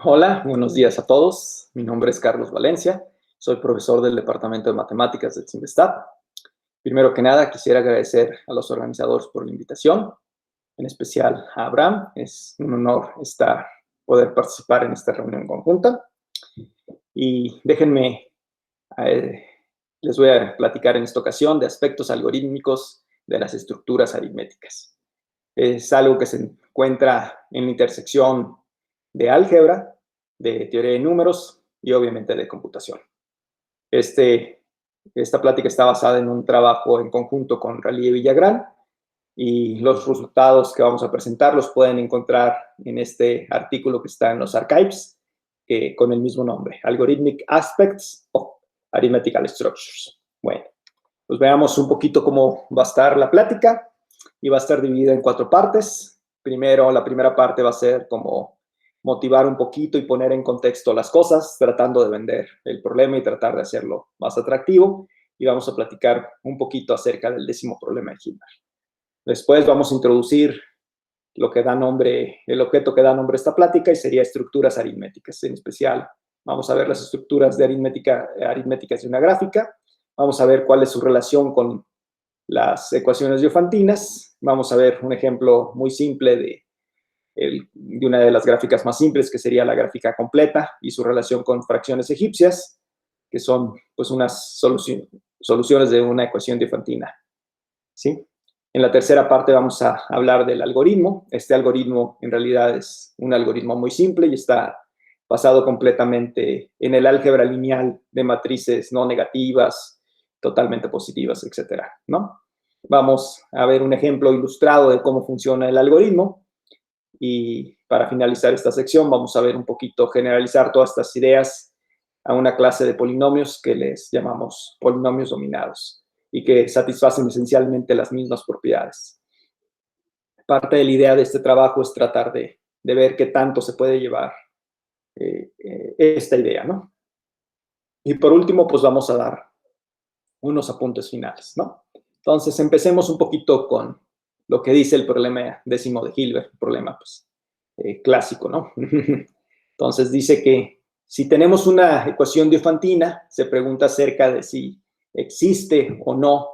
Hola, buenos días a todos. Mi nombre es Carlos Valencia. Soy profesor del Departamento de Matemáticas del CIMVESTAB. Primero que nada, quisiera agradecer a los organizadores por la invitación, en especial a Abraham. Es un honor poder participar en esta reunión conjunta. Y déjenme, eh, les voy a platicar en esta ocasión de aspectos algorítmicos de las estructuras aritméticas. Es algo que se encuentra en la intersección de álgebra, de teoría de números y obviamente de computación. Esta plática está basada en un trabajo en conjunto con Ralí y Villagrán y los resultados que vamos a presentar los pueden encontrar en este artículo que está en los archives con el mismo nombre, Algorithmic Aspects of Arithmetical Structures. Bueno, pues veamos un poquito cómo va a estar la plática y va a estar dividida en 4 partes. Primero, la primera parte va a ser como motivar un poquito y poner en contexto las cosas, tratando de vender el problema y tratar de hacerlo más atractivo. Y vamos a platicar un poquito acerca del 10º problema de Hilbert. Después vamos a introducir lo que da nombre, el objeto que da nombre a esta plática y sería estructuras aritméticas. En especial, vamos a ver las estructuras de aritméticas de una gráfica. Vamos a ver cuál es su relación con las ecuaciones diofantinas. Vamos a ver un ejemplo muy simple de una de las gráficas más simples, que sería la gráfica completa y su relación con fracciones egipcias, que son pues unas soluciones de una ecuación diofantina. ¿Sí? En la tercera parte vamos a hablar del algoritmo. Este algoritmo en realidad es un algoritmo muy simple y está basado completamente en el álgebra lineal de matrices no negativas, totalmente positivas, etcétera, ¿no? Vamos a ver un ejemplo ilustrado de cómo funciona el algoritmo y para finalizar esta sección vamos a ver un poquito, generalizar todas estas ideas a una clase de polinomios que les llamamos polinomios dominados y que satisfacen esencialmente las mismas propiedades. Parte de la idea de este trabajo es tratar de ver qué tanto se puede llevar esta idea, ¿no? Y por último, pues vamos a dar unos apuntes finales, ¿no? Entonces, empecemos un poquito con lo que dice el problema 10º de Hilbert, un problema pues, clásico, ¿no? Entonces, dice que si tenemos una ecuación diofantina, se pregunta acerca de si existe o no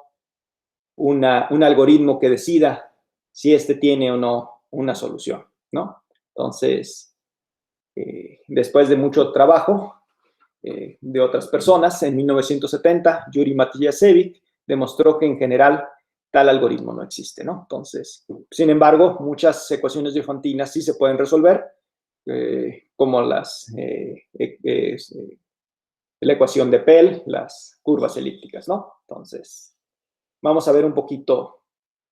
un algoritmo que decida si este tiene o no una solución, ¿no? Entonces, después de mucho trabajo de otras personas, en 1970, Yuri Matijasevic demostró que en general tal algoritmo no existe, ¿no? Entonces, sin embargo, muchas ecuaciones diofantinas sí se pueden resolver, como la ecuación de Pell, las curvas elípticas, ¿no? Entonces, vamos a ver un poquito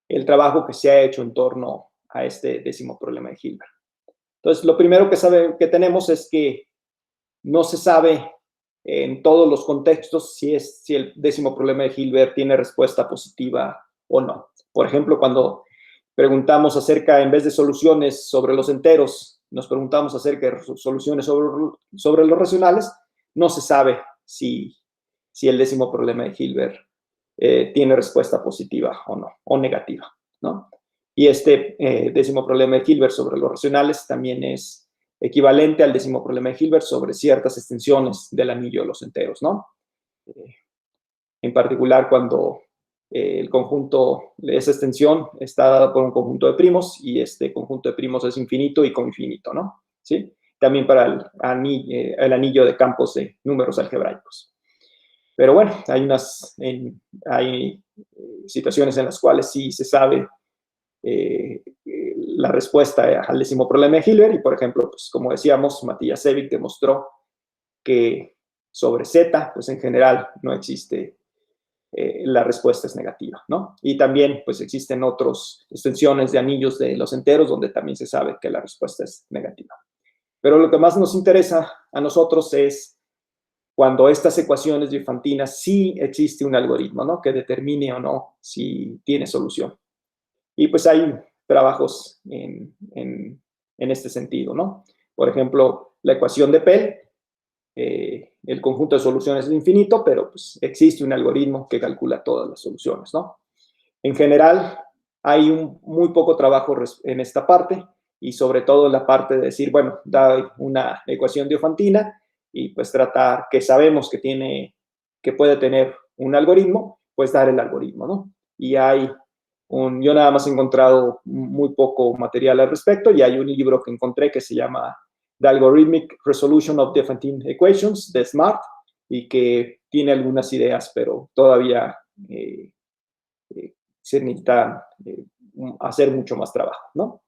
el trabajo que se ha hecho en torno a este 10º problema de Hilbert. Entonces, lo primero que tenemos es que no se sabe en todos los contextos si el 10º problema de Hilbert tiene respuesta positiva o no. Por ejemplo, cuando preguntamos acerca, en vez de soluciones sobre los enteros, nos preguntamos acerca de soluciones sobre los racionales, no se sabe si el 10º problema de Hilbert tiene respuesta positiva o no, o negativa, ¿no? Y este 10º problema de Hilbert sobre los racionales también es equivalente al 10º problema de Hilbert sobre ciertas extensiones del anillo de los enteros, ¿no? En particular, cuando el conjunto de esa extensión está dado por un conjunto de primos y este conjunto de primos es infinito y coinfinito, ¿no? ¿Sí? También para el anillo de campos de números algebraicos. Pero bueno, hay situaciones en las cuales sí se sabe la respuesta al 10º problema de Hilbert y, por ejemplo, pues, como decíamos, Matijasevic demostró que sobre Z, pues en general no existe, la respuesta es negativa, ¿no? Y también, pues existen otras extensiones de anillos de los enteros donde también se sabe que la respuesta es negativa. Pero lo que más nos interesa a nosotros es cuando estas ecuaciones diofantinas sí existe un algoritmo, ¿no? Que determine o no si tiene solución. Y pues hay trabajos en este sentido, ¿no? Por ejemplo, la ecuación de Pell, el conjunto de soluciones es infinito, pero pues existe un algoritmo que calcula todas las soluciones, ¿no? En general, hay muy poco trabajo en esta parte, y sobre todo en la parte de decir, bueno, da una ecuación diofantina y pues tratar, que sabemos que puede tener un algoritmo, pues dar el algoritmo, ¿no? Y yo nada más he encontrado muy poco material al respecto, y hay un libro que encontré que se llama The Algorithmic Resolution of Diophantine Equations, de SMART, y que tiene algunas ideas, pero todavía se necesita hacer mucho más trabajo, ¿no?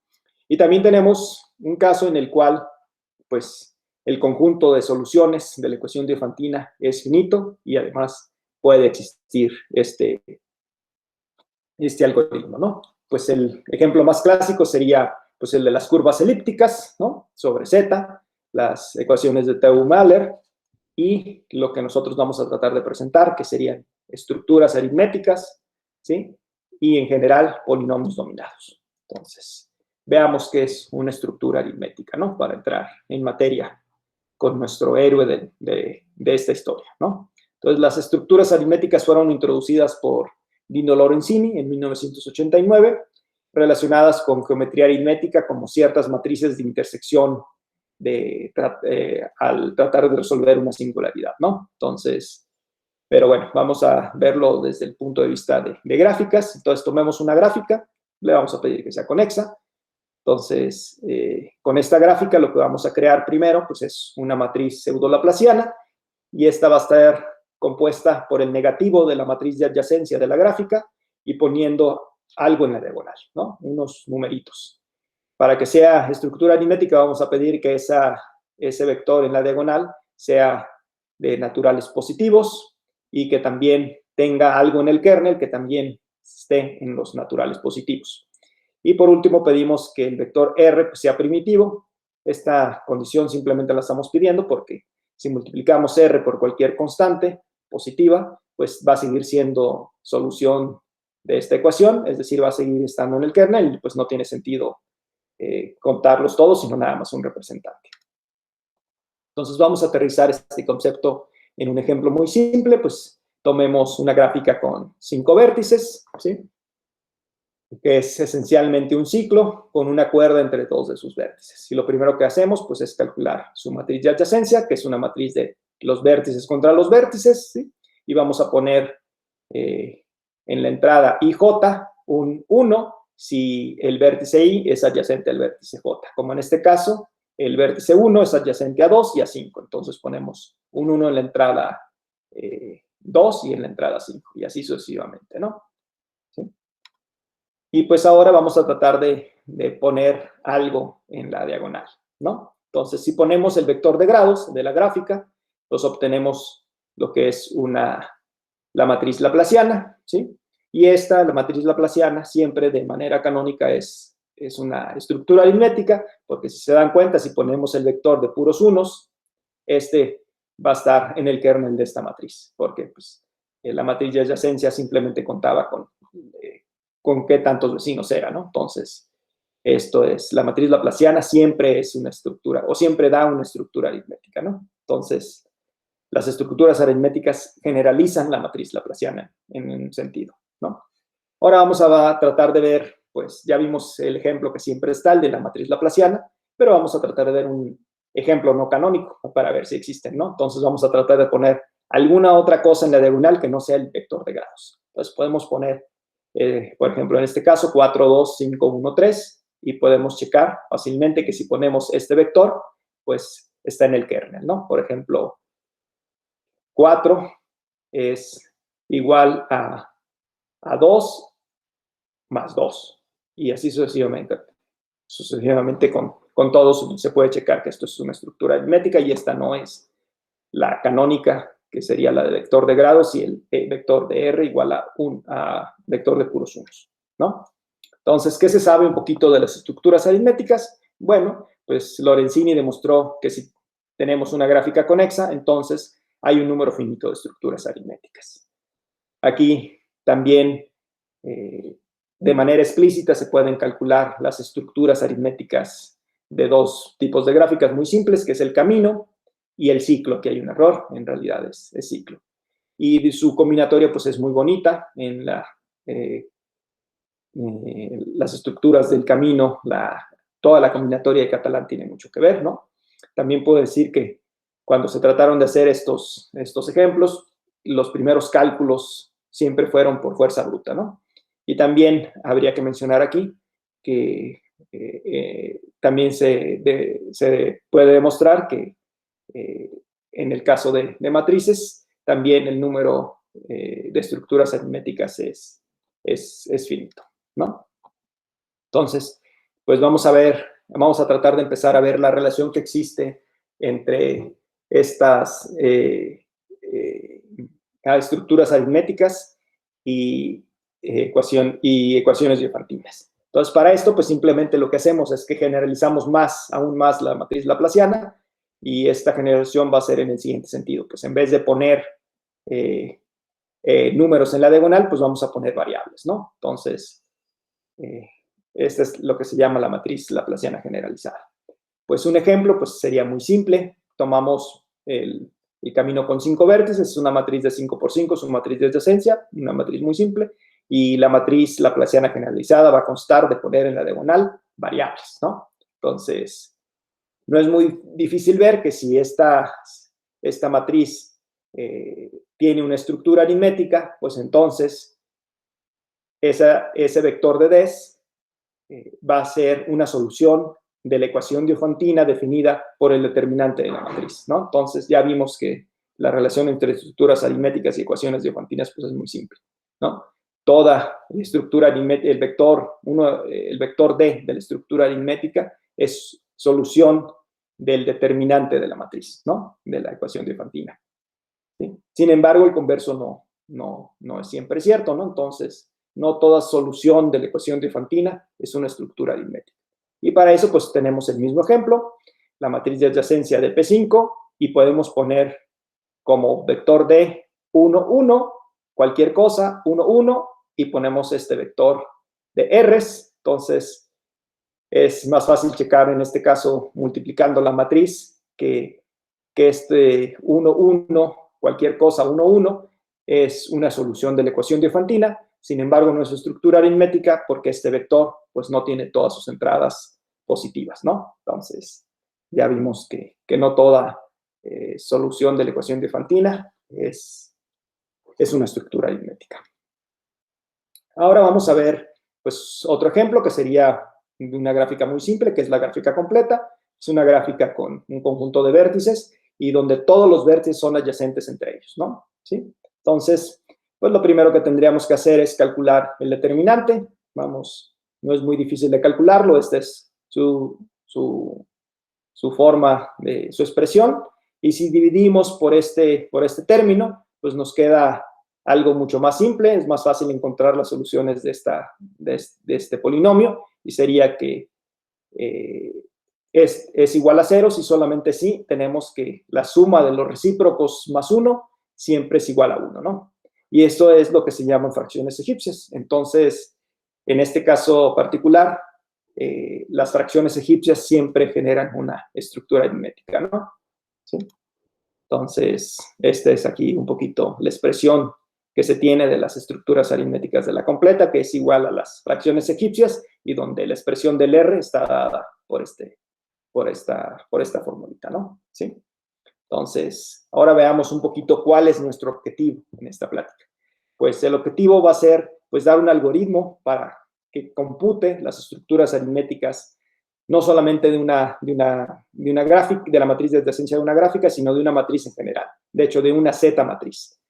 Y también tenemos un caso en el cual, pues, el conjunto de soluciones de la ecuación diofantina es finito y además puede existir este algoritmo, ¿no? Pues el ejemplo más clásico sería pues el de las curvas elípticas, ¿no? Sobre Z, las ecuaciones de Theu-Mahler y lo que nosotros vamos a tratar de presentar, que serían estructuras aritméticas, ¿sí? Y en general polinomios dominados. Entonces, veamos qué es una estructura aritmética, ¿no? Para entrar en materia con nuestro héroe de esta historia, ¿no? Entonces, las estructuras aritméticas fueron introducidas por Dino Lorenzini en 1989, relacionadas con geometría aritmética como ciertas matrices de intersección al tratar de resolver una singularidad, ¿no? Entonces, pero bueno, vamos a verlo desde el punto de vista de gráficas. Entonces, tomemos una gráfica, le vamos a pedir que sea conexa. Entonces, con esta gráfica lo que vamos a crear primero pues es una matriz pseudo-laplaciana, y esta va a estar compuesta por el negativo de la matriz de adyacencia de la gráfica y poniendo algo en la diagonal, ¿no? Unos numeritos. Para que sea estructura aritmética vamos a pedir que ese vector en la diagonal sea de naturales positivos y que también tenga algo en el kernel que también esté en los naturales positivos. Y por último pedimos que el vector R pues, sea primitivo. Esta condición simplemente la estamos pidiendo porque si multiplicamos R por cualquier constante positiva, pues va a seguir siendo solución de esta ecuación, es decir, va a seguir estando en el kernel y pues no tiene sentido contarlos todos, sino nada más un representante. Entonces vamos a aterrizar este concepto en un ejemplo muy simple, pues tomemos una gráfica con 5 vértices, ¿sí? Que es esencialmente un ciclo con una cuerda entre todos de sus vértices. Y lo primero que hacemos, pues, es calcular su matriz de adyacencia, que es una matriz de los vértices contra los vértices, ¿sí? Y vamos a poner en la entrada IJ un 1 si el vértice I es adyacente al vértice J. Como en este caso, el vértice 1 es adyacente a 2 y a 5. Entonces ponemos un 1 en la entrada 2 y en la entrada 5, y así sucesivamente, ¿no? ¿Sí? Y pues ahora vamos a tratar de poner algo en la diagonal, ¿no? Entonces, si ponemos el vector de grados de la gráfica, pues obtenemos lo que es la matriz laplaciana, ¿sí? Y la matriz laplaciana, siempre de manera canónica es una estructura aritmética, porque si se dan cuenta, si ponemos el vector de puros unos, este va a estar en el kernel de esta matriz, porque pues, la matriz de adyacencia simplemente contaba con qué tantos vecinos era, ¿no? Entonces, esto es, la matriz laplaciana siempre es una estructura, o siempre da una estructura aritmética, ¿no? Entonces, las estructuras aritméticas generalizan la matriz laplaciana en un sentido, ¿no? Ahora vamos a tratar de ver, pues ya vimos el ejemplo que siempre está, el de la matriz laplaciana, pero vamos a tratar de ver un ejemplo no canónico para ver si existen, ¿no? Entonces vamos a tratar de poner alguna otra cosa en la diagonal que no sea el vector de grados. Entonces podemos poner por ejemplo, en este caso, 4, 2, 5, 1, 3, y podemos checar fácilmente que si ponemos este vector, pues está en el kernel, ¿no? Por ejemplo, 4 es igual a 2 más 2, y así sucesivamente. Sucesivamente con todos se puede checar que esto es una estructura aritmética y esta no es la canónica, que sería la de vector de grados, y el vector de R igual a vector de puros unos, ¿no? Entonces, ¿qué se sabe un poquito de las estructuras aritméticas? Bueno, pues Lorenzini demostró que si tenemos una gráfica conexa, entonces hay un número finito de estructuras aritméticas. Aquí también, de manera explícita, se pueden calcular las estructuras aritméticas de dos tipos de gráficas muy simples, que es el camino y el ciclo, que hay un error, en realidad es ciclo. Y su combinatoria pues es muy bonita en las estructuras del camino, toda la combinatoria de Catalán tiene mucho que ver, ¿no? También puedo decir que cuando se trataron de hacer estos ejemplos, los primeros cálculos siempre fueron por fuerza bruta, ¿no? Y también habría que mencionar aquí que también se puede demostrar que en el caso de matrices, también el número de estructuras aritméticas es finito, ¿no? Entonces, pues vamos a tratar de empezar a ver la relación que existe entre estas estructuras aritméticas y ecuaciones diofantinas. Entonces, para esto, pues simplemente lo que hacemos es que generalizamos aún más la matriz laplaciana, y esta generalización va a ser en el siguiente sentido. Pues en vez de poner números en la diagonal, pues vamos a poner variables, ¿no? Entonces, esta es lo que se llama la matriz laplaciana generalizada. Pues un ejemplo, pues sería muy simple. Tomamos el camino con 5 vértices, es una matriz de 5 por 5, es una matriz de adyacencia, una matriz muy simple, y la matriz laplaciana generalizada va a constar de poner en la diagonal variables, ¿no? Entonces, no es muy difícil ver que si esta matriz tiene una estructura aritmética, pues entonces ese vector de Des va a ser una solución de la ecuación diofantina definida por el determinante de la matriz, ¿no? Entonces ya vimos que la relación entre estructuras aritméticas y ecuaciones diofantinas pues es muy simple, ¿no? Toda estructura aritmética, el vector D de la estructura aritmética es solución del determinante de la matriz, ¿no? De la ecuación diofantina, ¿sí? Sin embargo, el converso no es siempre cierto, ¿no? Entonces, no toda solución de la ecuación diofantina es una estructura aritmética. Y para eso, pues, tenemos el mismo ejemplo, la matriz de adyacencia de P5, y podemos poner como vector D 1, 1, cualquier cosa, 1, 1, y ponemos este vector de R's. Entonces, es más fácil checar en este caso multiplicando la matriz que este 1, 1, cualquier cosa 1, 1, es una solución de la ecuación diofantina. Sin embargo, no es estructura aritmética porque este vector pues no tiene todas sus entradas positivas, ¿no? Entonces, ya vimos que no toda solución de la ecuación diofantina es una estructura aritmética. Ahora vamos a ver pues otro ejemplo que sería una gráfica muy simple, que es la gráfica completa. Es una gráfica con un conjunto de vértices y donde todos los vértices son adyacentes entre ellos, ¿no? ¿Sí? Entonces, pues lo primero que tendríamos que hacer es calcular el determinante. Vamos, no es muy difícil de calcularlo. Esta es su forma de su expresión. Y si dividimos por este término, pues nos queda algo mucho más simple. Es más fácil encontrar las soluciones de este polinomio, y sería que es igual a 0 si solamente sí tenemos que la suma de los recíprocos más 1 siempre es igual a 1, ¿no? Y esto es lo que se llaman fracciones egipcias. Entonces, en este caso particular, las fracciones egipcias siempre generan una estructura aritmética, ¿no? ¿Sí? Entonces, esta es aquí un poquito la expresión que se tiene de las estructuras aritméticas de la completa, que es igual a las fracciones egipcias, y donde la expresión del R está dada por esta formulita, ¿no? ¿Sí? Entonces, ahora veamos un poquito cuál es nuestro objetivo en esta plática. Pues el objetivo va a ser, pues, dar un algoritmo para que compute las estructuras aritméticas, no solamente de una gráfica, de la matriz de adyacencia de una gráfica, sino de una matriz en general. De hecho, de una Z matriz.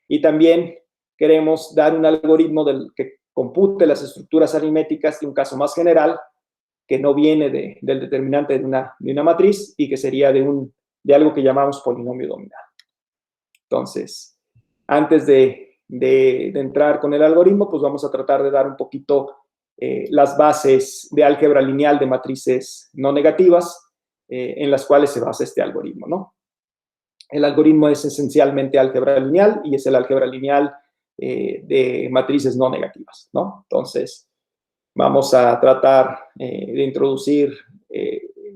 Y también queremos dar un algoritmo que compute las estructuras aritméticas de un caso más general, que no viene del determinante de una matriz, y que sería de algo que llamamos polinomio dominado. Entonces, antes de entrar con el algoritmo, pues vamos a tratar de dar un poquito las bases de álgebra lineal de matrices no negativas, en las cuales se basa este algoritmo, ¿no? El algoritmo es esencialmente álgebra lineal, y es el álgebra lineal de matrices no negativas, ¿no? Entonces, vamos a tratar de introducir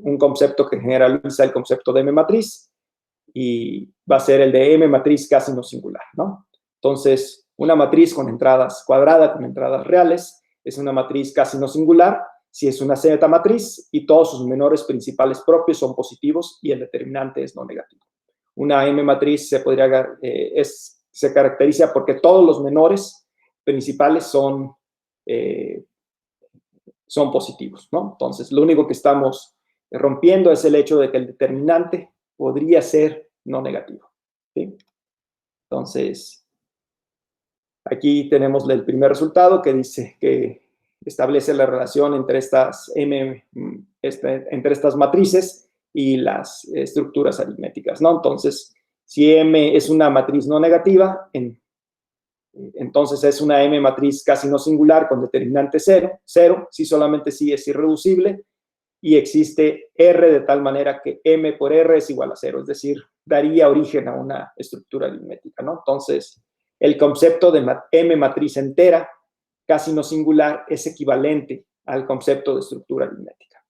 un concepto que generaliza el concepto de M matriz, y va a ser el de M matriz casi no singular, ¿no? Entonces, una matriz con entradas cuadrada, con entradas reales, es una matriz casi no singular si es una Z matriz y todos sus menores principales propios son positivos y el determinante es no negativo. Una M matriz se caracteriza porque todos los menores principales son positivos, ¿no? Entonces, lo único que estamos rompiendo es el hecho de que el determinante podría ser no negativo, ¿sí? Entonces, aquí tenemos el primer resultado que dice que establece la relación entre estas matrices y las estructuras aritméticas, ¿no? Entonces, si M es una matriz no negativa, entonces es una M matriz casi no singular con determinante 0, si solamente sí es irreducible, y existe R de tal manera que M por R es igual a 0, es decir, daría origen a una estructura aritmética, ¿no? Entonces, el concepto de M matriz entera, casi no singular, es equivalente al concepto de estructura aritmética.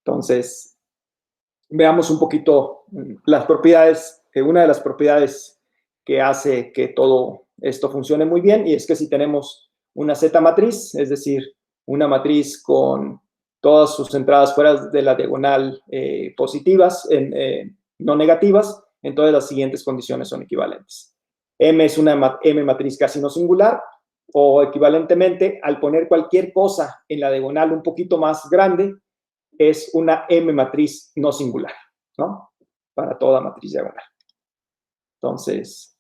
Entonces, veamos un poquito las propiedades, una de las propiedades que hace que todo esto funcione muy bien, y es que si tenemos una Z matriz, es decir, una matriz con todas sus entradas fuera de la diagonal positivas, no negativas, entonces las siguientes condiciones son equivalentes. M es una M matriz casi no singular, o equivalentemente, al poner cualquier cosa en la diagonal un poquito más grande, es una M matriz no singular, ¿no? Para toda matriz diagonal. Entonces,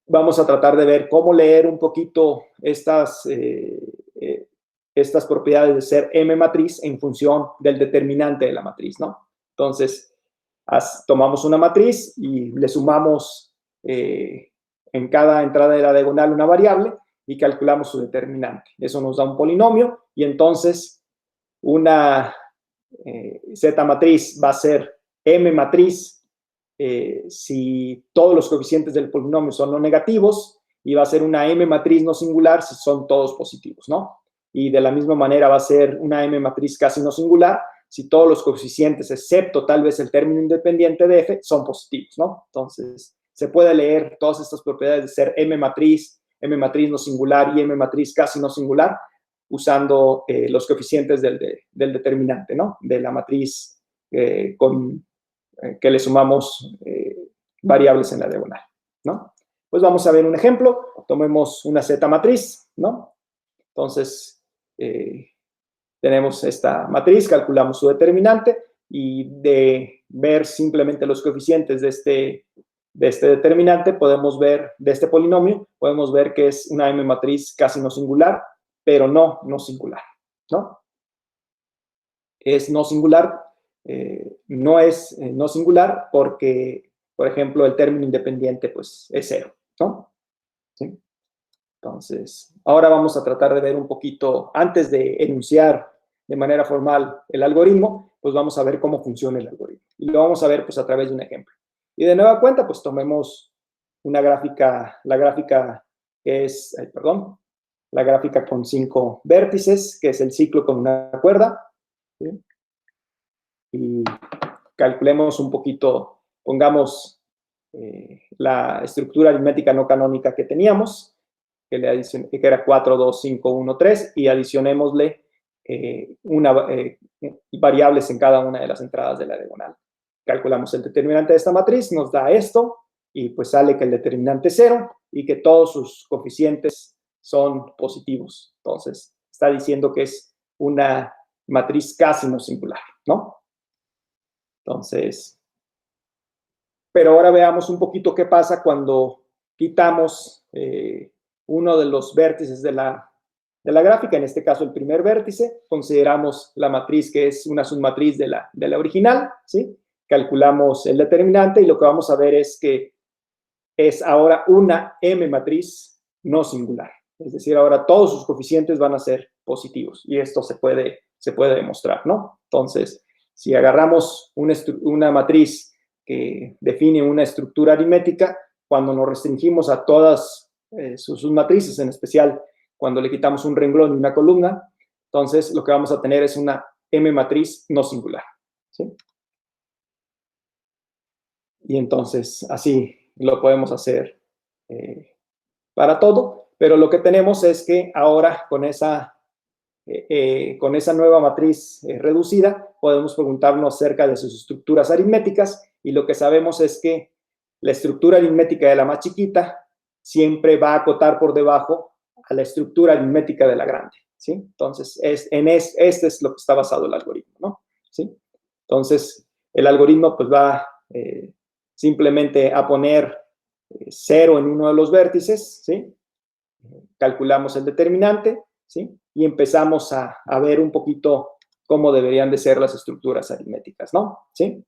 vamos a tratar de ver cómo leer un poquito estas propiedades de ser M matriz en función del determinante de la matriz, ¿no? Entonces, tomamos una matriz y le sumamos en cada entrada de la diagonal una variable y calculamos su determinante. Eso nos da un polinomio y entonces una Z matriz va a ser M matriz si todos los coeficientes del polinomio son no negativos, y va a ser una M matriz no singular si son todos positivos, ¿no? Y de la misma manera va a ser una M matriz casi no singular si todos los coeficientes, excepto tal vez el término independiente de F, son positivos, ¿no? Entonces, se puede leer todas estas propiedades de ser M matriz no singular y M matriz casi no singular usando los coeficientes del determinante, ¿no? De la matriz que le sumamos variables en la diagonal, ¿no? Pues vamos a ver un ejemplo. Tomemos una Z matriz, ¿no? Entonces, tenemos esta matriz, calculamos su determinante, y de ver simplemente los coeficientes de este determinante, podemos ver, de este polinomio, podemos ver que es una M matriz casi no singular, pero no singular, ¿no? Es no singular, no es no singular porque, por ejemplo, el término independiente, pues, es 0, ¿no? ¿Sí? Entonces, ahora vamos a tratar de ver un poquito, antes de enunciar de manera formal el algoritmo, pues vamos a ver cómo funciona el algoritmo. Y lo vamos a ver, pues, a través de un ejemplo. Y de nueva cuenta, pues, tomemos una gráfica, la gráfica que es, la gráfica con 5 vértices, que es el ciclo con una cuerda, ¿sí? Y calculemos un poquito, pongamos la estructura aritmética no canónica que teníamos, que era 4, 2, 5, 1, 3, y adicionémosle variables en cada una de las entradas de la diagonal. Calculamos el determinante de esta matriz, nos da esto, y pues sale que el determinante es 0 y que todos sus coeficientes son positivos. Entonces, está diciendo que es una matriz casi no singular, ¿no? Entonces, pero ahora veamos un poquito qué pasa cuando quitamos uno de los vértices de la gráfica, en este caso el primer vértice, consideramos la matriz que es una submatriz de la original, ¿sí? Calculamos el determinante y lo que vamos a ver es que es ahora una M matriz no singular. Es decir, ahora todos sus coeficientes van a ser positivos y esto se puede demostrar, ¿no? Entonces, si agarramos una matriz que define una estructura aritmética, cuando nos restringimos a todas sus matrices, en especial cuando le quitamos un renglón y una columna, entonces lo que vamos a tener es una M matriz no singular, ¿sí? Y entonces así lo podemos hacer para todo, pero lo que tenemos es que ahora con esa con esa nueva matriz reducida, podemos preguntarnos acerca de sus estructuras aritméticas, y lo que sabemos es que la estructura aritmética de la más chiquita siempre va a acotar por debajo a la estructura aritmética de la grande, ¿sí? Entonces, este es lo que está basado el algoritmo, ¿no? ¿Sí? Entonces, el algoritmo pues va simplemente a poner 0 en uno de los vértices, ¿sí? Calculamos el determinante, ¿sí? Y empezamos a ver un poquito cómo deberían de ser las estructuras aritméticas, ¿no? ¿Sí?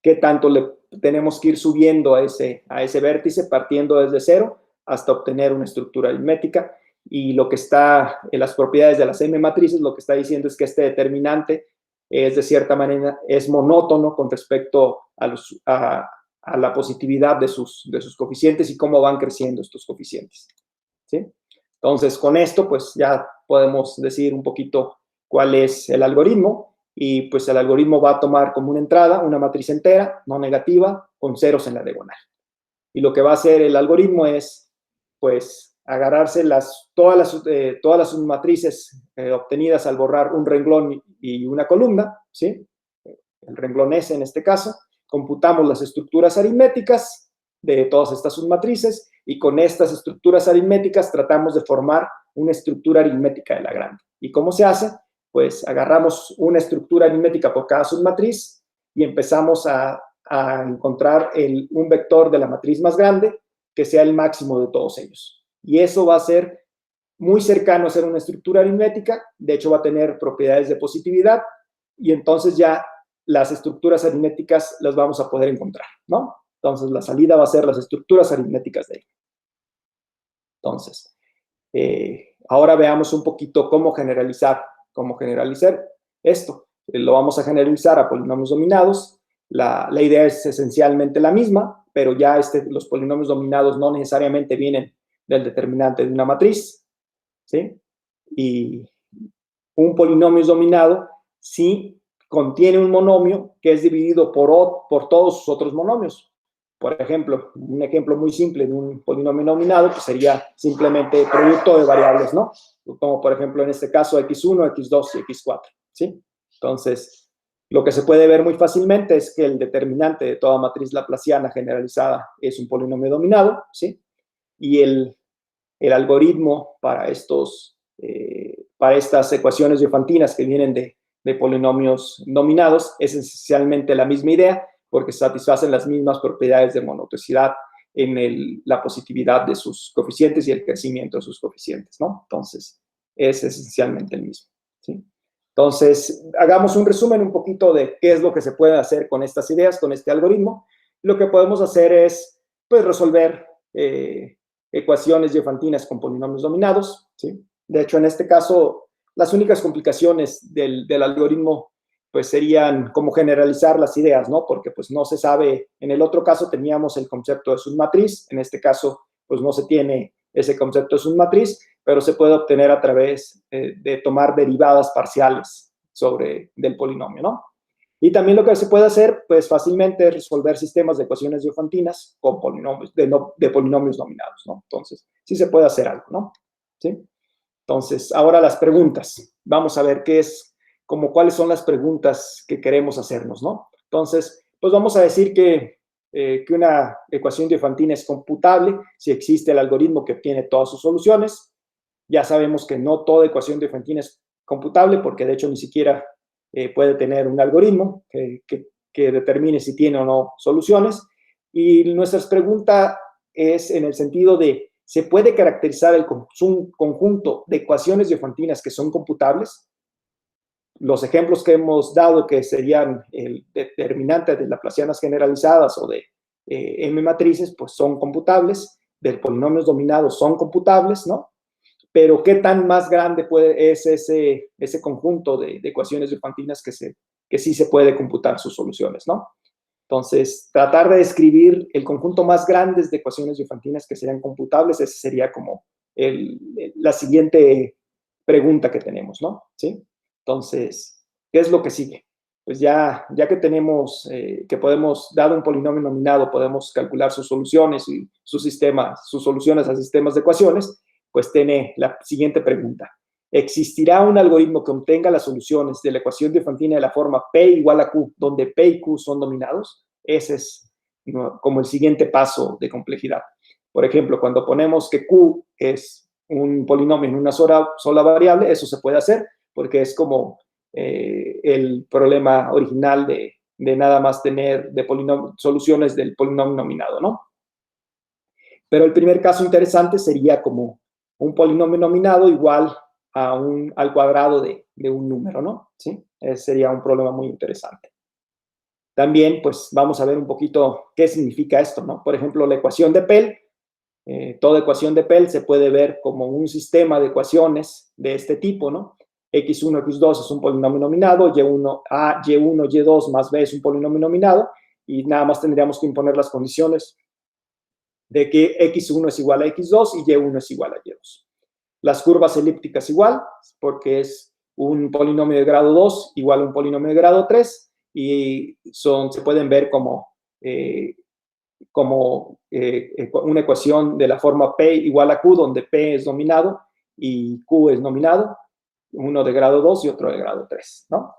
¿Qué tanto le tenemos que ir subiendo a ese vértice, partiendo desde 0 hasta obtener una estructura aritmética? Y lo que está en las propiedades de las M matrices, lo que está diciendo es que este determinante es, de cierta manera, es monótono con respecto a la positividad de sus coeficientes y cómo van creciendo estos coeficientes, ¿sí? Entonces, con esto, pues ya podemos decir un poquito cuál es el algoritmo, y pues el algoritmo va a tomar como una entrada una matriz entera, no negativa, con ceros en la diagonal. Y lo que va a hacer el algoritmo es, pues, agarrarse todas las submatrices obtenidas al borrar un renglón y una columna, ¿sí? El renglón S en este caso, computamos las estructuras aritméticas de todas estas submatrices, y con estas estructuras aritméticas tratamos de formar una estructura aritmética de la grande. ¿Y cómo se hace? Pues agarramos una estructura aritmética por cada submatriz y empezamos a encontrar un vector de la matriz más grande que sea el máximo de todos ellos. Y eso va a ser muy cercano a ser una estructura aritmética, de hecho va a tener propiedades de positividad, y entonces ya las estructuras aritméticas las vamos a poder encontrar, ¿no? Entonces la salida va a ser las estructuras aritméticas de ahí. Entonces, ahora veamos un poquito cómo generalizar esto. Lo vamos a generalizar a polinomios dominados. La idea es esencialmente la misma, pero ya los polinomios dominados no necesariamente vienen del determinante de una matriz, ¿sí? Y un polinomio dominado si contiene un monomio que es dividido por todos sus otros monomios. Por ejemplo, un ejemplo muy simple de un polinomio nominado pues sería simplemente producto de variables, ¿no? Como por ejemplo en este caso x1, x2 y x4, ¿sí? Entonces, lo que se puede ver muy fácilmente es que el determinante de toda matriz laplaciana generalizada es un polinomio dominado, ¿sí? Y el algoritmo para estas ecuaciones diofantinas que vienen de polinomios dominados es esencialmente la misma idea, porque satisfacen las mismas propiedades de monotoicidad en la positividad de sus coeficientes y el crecimiento de sus coeficientes, ¿no? Entonces, es esencialmente el mismo, ¿sí? Entonces, hagamos un resumen un poquito de qué es lo que se puede hacer con estas ideas, con este algoritmo. Lo que podemos hacer es, pues, resolver ecuaciones diofantinas con polinomios dominados, ¿sí? De hecho, en este caso, las únicas complicaciones del algoritmo pues serían como generalizar las ideas, ¿no? Porque pues no se sabe, en el otro caso teníamos el concepto de submatriz, en este caso pues no se tiene ese concepto de submatriz, pero se puede obtener a través de tomar derivadas parciales del polinomio, ¿no? Y también lo que se puede hacer, pues fácilmente, es resolver sistemas de ecuaciones diofantinas con polinomios, de polinomios dominados, ¿no? Entonces, sí se puede hacer algo, ¿no? ¿Sí? Entonces, ahora las preguntas. Vamos a ver cuáles son las preguntas que queremos hacernos, ¿no? Entonces, pues vamos a decir que una ecuación diofantina es computable si existe el algoritmo que obtiene todas sus soluciones. Ya sabemos que no toda ecuación diofantina es computable, porque de hecho ni siquiera puede tener un algoritmo que determine si tiene o no soluciones. Y nuestra pregunta es en el sentido de, ¿se puede caracterizar un conjunto de ecuaciones diofantinas que son computables? Los ejemplos que hemos dado, que serían el determinante de laplacianas generalizadas o de M matrices, pues son computables, de polinomios dominados son computables, ¿no? Pero ¿qué tan más grande es ese conjunto de ecuaciones diofantinas que sí se puede computar sus soluciones, ¿no? Entonces, tratar de describir el conjunto más grande de ecuaciones diofantinas que serían computables, esa sería como la siguiente pregunta que tenemos, ¿no? ¿Sí? Entonces, ¿qué es lo que sigue? Pues ya que tenemos, que podemos, dado un polinomio nominado, podemos calcular sus soluciones y sus soluciones a sistemas de ecuaciones, pues tiene la siguiente pregunta. ¿Existirá un algoritmo que obtenga las soluciones de la ecuación de Fantini de la forma P igual a Q, donde P y Q son dominados? Ese es, ¿no?, como el siguiente paso de complejidad. Por ejemplo, cuando ponemos que Q es un polinomio en una sola variable, eso se puede hacer porque es como el problema original de nada más tener soluciones del polinomio nominado, ¿no? Pero el primer caso interesante sería como un polinomio nominado igual al cuadrado de un número, ¿no? ¿Sí? Ese sería un problema muy interesante. También, pues, vamos a ver un poquito qué significa esto, ¿no? Por ejemplo, la ecuación de Pell. Toda ecuación de Pell se puede ver como un sistema de ecuaciones de este tipo, ¿no? X1, X2 es un polinomio nominado, Y1, Y2 más B es un polinomio nominado, y nada más tendríamos que imponer las condiciones de que X1 es igual a X2 y Y1 es igual a Y2. Las curvas elípticas igual, porque es un polinomio de grado 2 igual a un polinomio de grado 3, y se pueden ver como una ecuación de la forma P igual a Q, donde P es dominado y Q es nominado, uno de grado 2 y otro de grado 3, ¿no?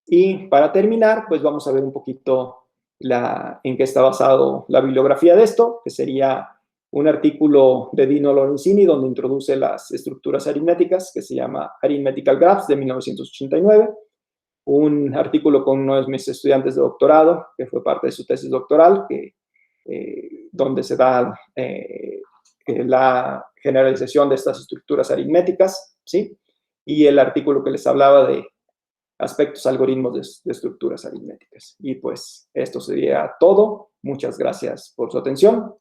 Y para terminar, pues vamos a ver un poquito en qué está basado la bibliografía de esto, que sería un artículo de Dino Lorenzini, donde introduce las estructuras aritméticas, que se llama Arithmetical Graphs, de 1989, un artículo con uno de mis estudiantes de doctorado, que fue parte de su tesis doctoral, donde se da la generalización de estas estructuras aritméticas, ¿sí? Y el artículo que les hablaba de aspectos algoritmos de estructuras aritméticas. Y pues esto sería todo. Muchas gracias por su atención.